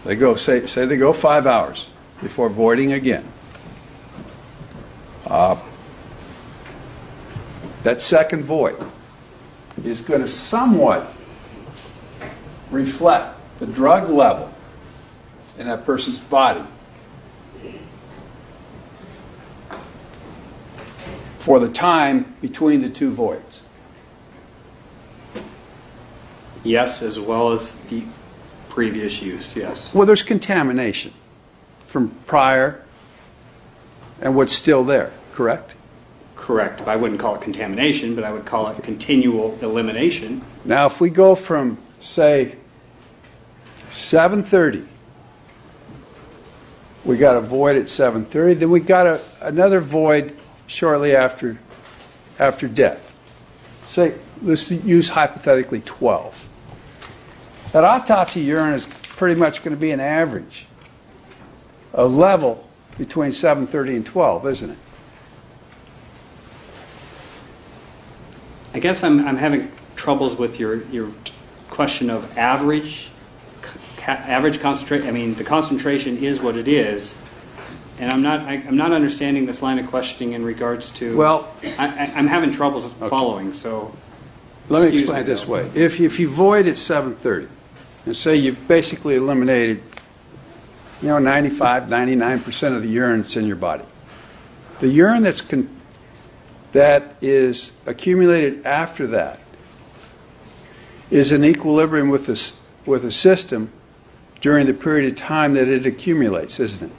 They go, say they go 5 hours before voiding again. That second void is going to somewhat reflect the drug level in that person's body for the time between the two voids. Yes, as well as the previous use, yes. Well, there's contamination from prior and what's still there, correct? Correct. I wouldn't call it contamination, but I would call it continual elimination. Now, if we go from, say, 7:30, we got a void at 7:30, then we got another void shortly after death. Say, let's use hypothetically 12. That autopsy urine is pretty much going to be an average, a level between 7:30 and 12, isn't it? I guess I'm having troubles with your question of average concentration. I mean, the concentration is what it is, and I'm not understanding this line of questioning in regards to. Well, I'm having troubles following. So let me explain it this way: if you void at 7:30, and say you've basically eliminated, 95, 99% of the urine that's in your body, the urine that is accumulated after that is in equilibrium with the system during the period of time that it accumulates, isn't it?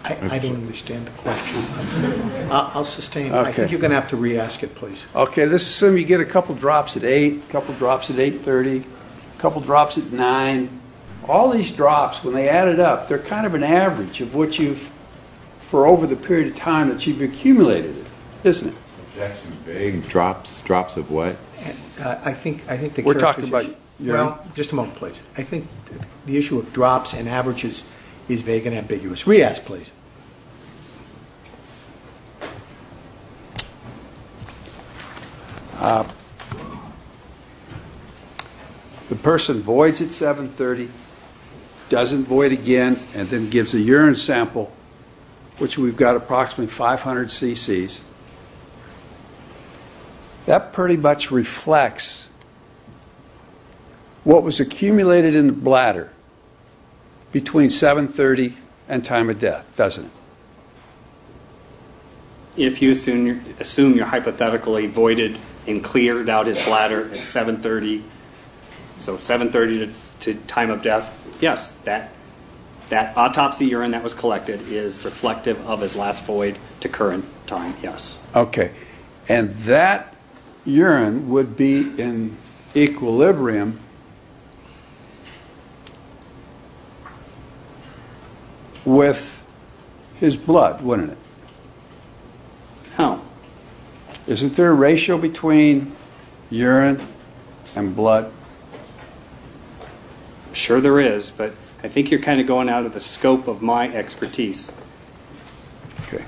I don't understand the question. I'll sustain. Okay. I think you're going to have to re-ask it, please. Okay, let's assume you get a couple drops at 8, a couple drops at 8:30, a couple drops at 9. All these drops, when they add it up, they're kind of an average of what you've, for over the period of time that you've accumulated it, isn't it? Objection big. Drops of what? I think the We're talking about characterization- Well, just a moment, please. I think the issue of drops and averages is vague and ambiguous. Re-ask, please. The person voids at 7:30, doesn't void again, and then gives a urine sample, which we've got approximately 500 cc's. That pretty much reflects what was accumulated in the bladder between 7:30 and time of death, doesn't it? if you assume you're hypothetically voided and cleared out his bladder at 7:30, so 7:30 to time of death, yes, that autopsy urine that was collected is reflective of his last void to current time, yes. Okay. And that urine would be in equilibrium with his blood, wouldn't it? How? Isn't there a ratio between urine and blood? Sure there is, but I think you're kind of going out of the scope of my expertise. Okay.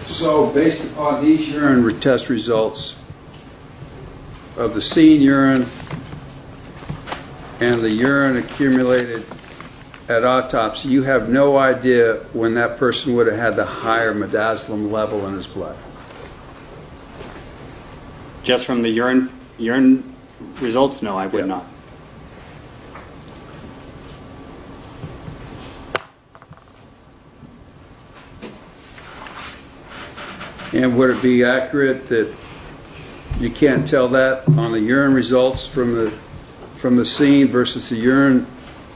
So, based upon these urine test results of the seen urine and the urine accumulated at autopsy, you have no idea when that person would have had the higher midazolam level in his blood. Just from the urine results, no, I would not. And would it be accurate that you can't tell that on the urine results from the scene versus the urine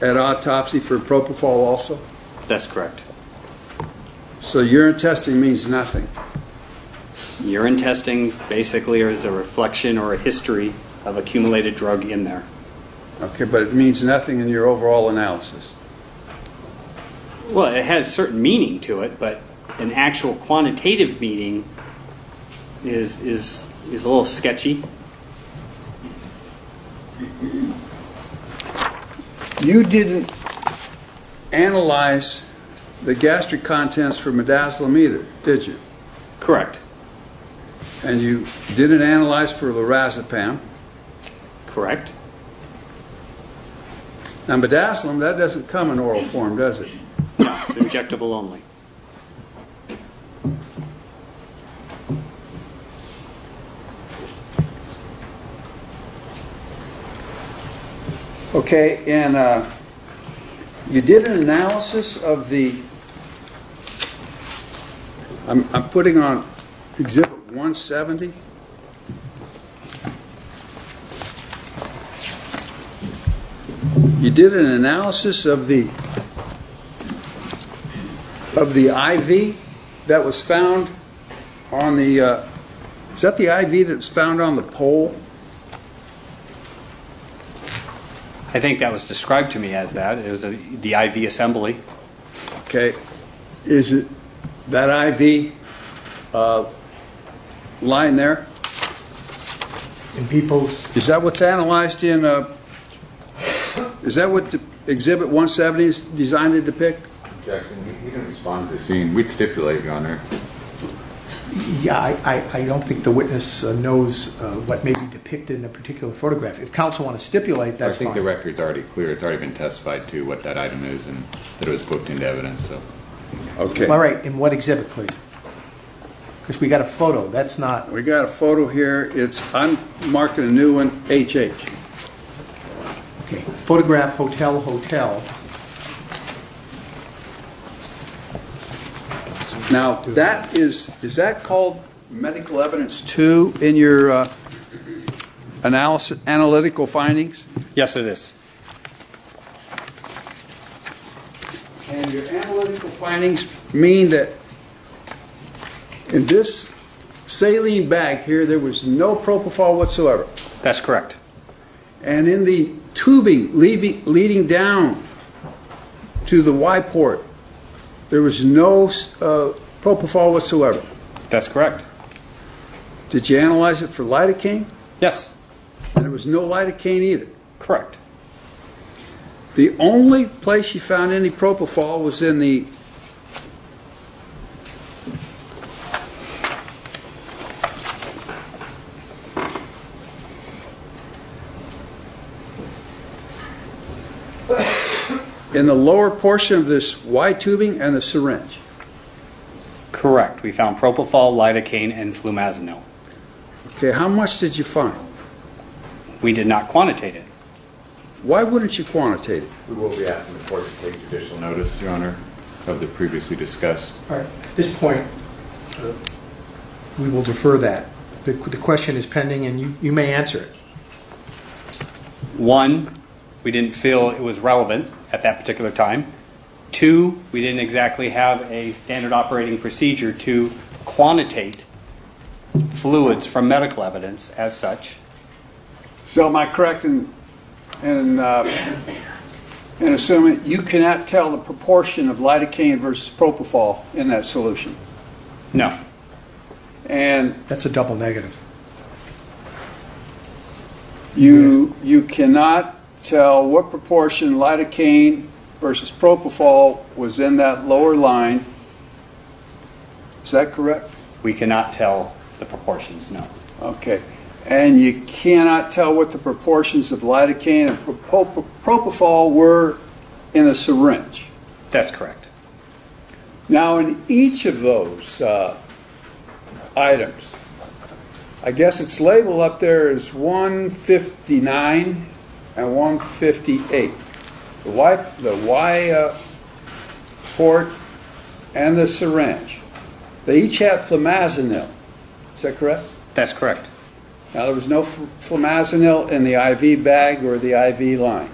at autopsy for propofol also? That's correct. So urine testing means nothing. Urine testing basically is a reflection or a history of accumulated drug in there. Okay, but it means nothing in your overall analysis. Well, it has certain meaning to it, but an actual quantitative meaning is a little sketchy. You didn't analyze the gastric contents for midazolam either, did you? Correct. And you didn't analyze for lorazepam. Correct. Now, midazolam, that doesn't come in oral form, does it? No, it's injectable only. Okay, and you did an analysis of the, I'm putting on Exhibit 170. You did an analysis of the IV that was found on the, is that the IV that's found on the pole? I think that was described to me as that. It was the IV assembly. Okay. Is it that IV line there? In people's, Is that what's analyzed in, is that what the Exhibit 170 is designed to depict? Objection. We didn't respond to the scene. We'd stipulate, Your Honor. yeah, I don't think the witness knows what may be depicted in a particular photograph. If counsel want to stipulate, that's I think fine. the record's already clear. It's already been testified to what that item is and that it was booked into evidence. So Okay. All right, in what exhibit, please? Because we got a photo. That's not. We got a photo here. I'm marking a new one, HH. Okay. Photograph hotel. Now, that is that called medical evidence 2 in your analytical findings? Yes, it is. And your analytical findings mean that in this saline bag here, there was no propofol whatsoever. That's correct. And in the tubing leading down to the Y port, there was no propofol whatsoever. That's correct. Did you analyze it for lidocaine? Yes. And there was no lidocaine either. Correct. The only place you found any propofol was in the lower portion of this Y tubing and the syringe. Correct. We found propofol, lidocaine, and flumazenil. Okay, how much did you find? We did not quantitate it. Why wouldn't you quantitate it? we will be asking the court to take judicial notice, Your Honor, of the previously discussed. All right. At this point, we will defer that. The question is pending, and you may answer it. One, we didn't feel it was relevant at that particular time. Two, we didn't exactly have a standard operating procedure to quantitate fluids from medical evidence as such. So am I correct in assuming you cannot tell the proportion of lidocaine versus propofol in that solution? No. And That's a double negative. you cannot tell what proportion lidocaine versus propofol was in that lower line. Is that correct? We cannot tell the proportions, no. Okay. And you cannot tell what the proportions of lidocaine and propofol were in a syringe. That's correct. Now, in each of those items, I guess it's labeled up there as 159 and 158. The Y port and the syringe. They each have flumazenil. Is that correct? That's correct. Now, there was no flumazenil in the IV bag or the IV line.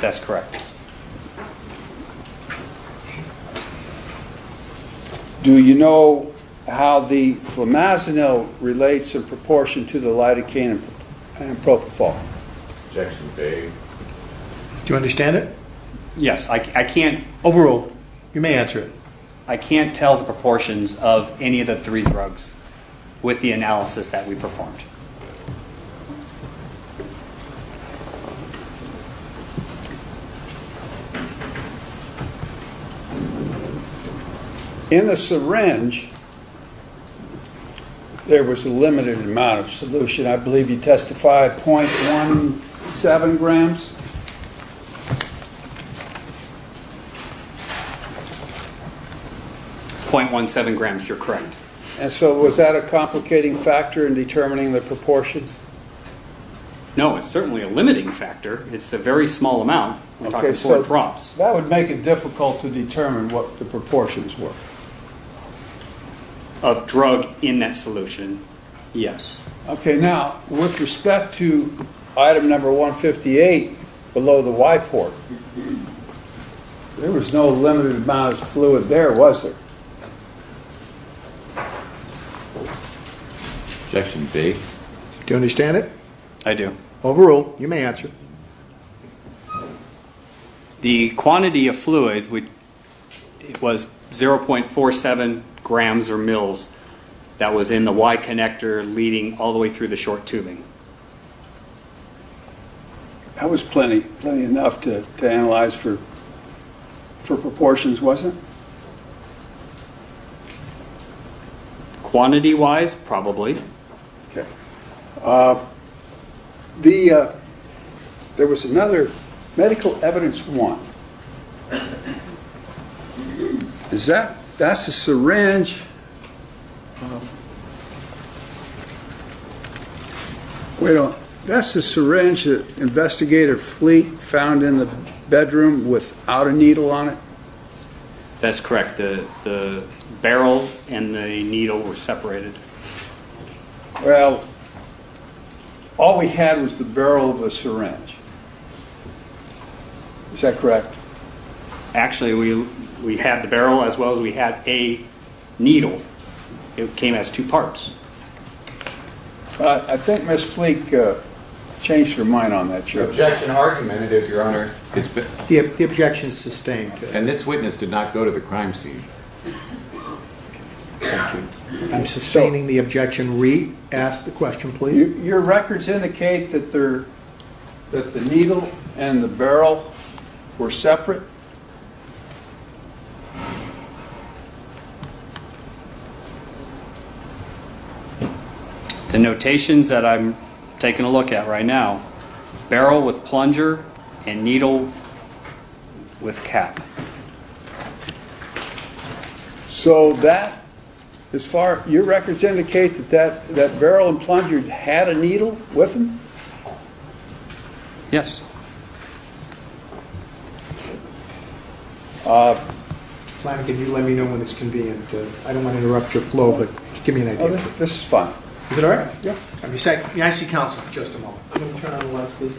That's correct. Do you know how the flumazenil relates in proportion to the lidocaine and propofol? Objection vague. Do you understand it? Yes, I can't. Overruled. You may answer it. I can't tell the proportions of any of the three drugs with the analysis that we performed. In the syringe, there was a limited amount of solution. I believe you testified 0.17 grams. .17 grams, you're correct. And so was that a complicating factor in determining the proportion? No, it's certainly a limiting factor. It's a very small amount. We're talking 4 drops. That would make it difficult to determine what the proportions were. Of drug in that solution, yes. Okay, now, with respect to item number 158, below the Y port, there was no limited amount of fluid there, was there? Objection B. Do you understand it? I do. Overruled. You may answer. The quantity of fluid it was 0.47 grams or mils that was in the Y connector leading all the way through the short tubing. That was plenty enough to analyze for proportions, wasn't it? Quantity-wise, probably. Okay. There was another medical evidence 1. That's a syringe. That's the syringe that Investigator Fleet found in the bedroom without a needle on it? That's correct. The barrel and the needle were separated. Well, all we had was the barrel of a syringe. Is that correct? Actually, we had the barrel as well as we had a needle. It came as 2 parts. I think Ms. Fleek changed her mind on that, Chair. Objection argumentative, Your Honor. The objection is sustained. And this witness did not go to the crime scene. Thank you. I'm sustaining the objection. Ask the question, please. Your records indicate that the needle and the barrel were separate? The notations that I'm taking a look at right now, barrel with plunger and needle with cap. So that, your records indicate that barrel and plunger had a needle with them? Yes. Flanagan, you let me know when it's convenient. I don't want to interrupt your flow, but give me an idea. This is fine. Is it all right? Yeah. May I see counsel for just a moment? Let me turn on the lights, please.